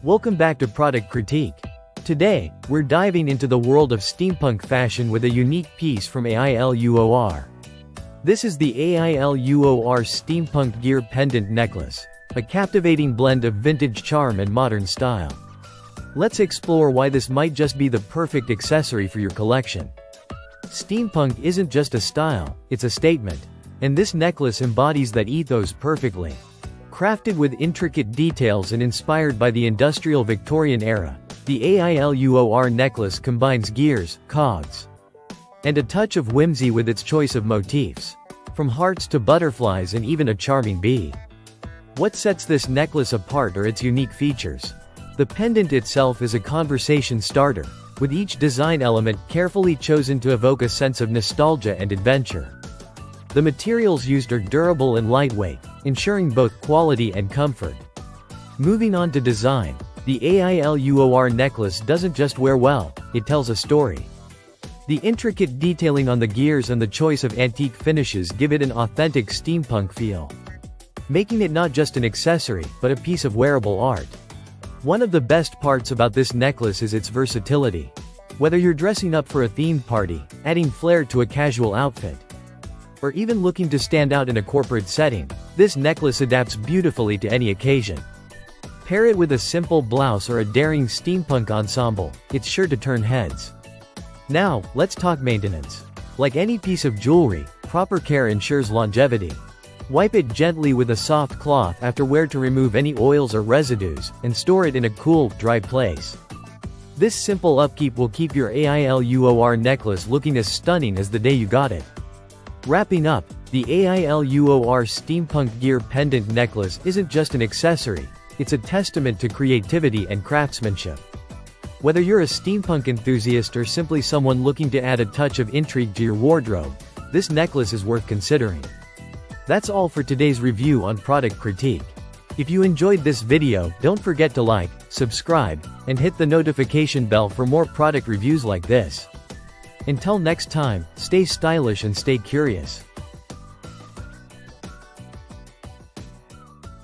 Welcome back to Product Critique. Today, we're diving into the world of steampunk fashion with a unique piece from AILUOR. This is the AILUOR Steampunk Gear Pendant Necklace, a captivating blend of vintage charm and modern style. Let's explore why this might just be the perfect accessory for your collection. Steampunk isn't just a style, it's a statement. And this necklace embodies that ethos perfectly. Crafted with intricate details and inspired by the industrial Victorian era, the AILUOR necklace combines gears, cogs, and a touch of whimsy with its choice of motifs, from hearts to butterflies and even a charming bee. What sets this necklace apart are its unique features. The pendant itself is a conversation starter, with each design element carefully chosen to evoke a sense of nostalgia and adventure. The materials used are durable and lightweight, ensuring both quality and comfort. Moving on to design, the AILUOR necklace doesn't just wear well, it tells a story. The intricate detailing on the gears and the choice of antique finishes give it an authentic steampunk feel, making it not just an accessory, but a piece of wearable art. One of the best parts about this necklace is its versatility. Whether you're dressing up for a themed party, adding flair to a casual outfit, or even looking to stand out in a corporate setting, this necklace adapts beautifully to any occasion. Pair it with a simple blouse or a daring steampunk ensemble, it's sure to turn heads. Now, let's talk maintenance. Like any piece of jewelry, proper care ensures longevity. Wipe it gently with a soft cloth after wear to remove any oils or residues, and store it in a cool, dry place. This simple upkeep will keep your AILUOR necklace looking as stunning as the day you got it. Wrapping up, the AILUOR Steampunk Gear Pendant Necklace isn't just an accessory, it's a testament to creativity and craftsmanship. Whether you're a steampunk enthusiast or simply someone looking to add a touch of intrigue to your wardrobe, this necklace is worth considering. That's all for today's review on Product Critique. If you enjoyed this video, don't forget to like, subscribe, and hit the notification bell for more product reviews like this. Until next time, stay stylish and stay curious.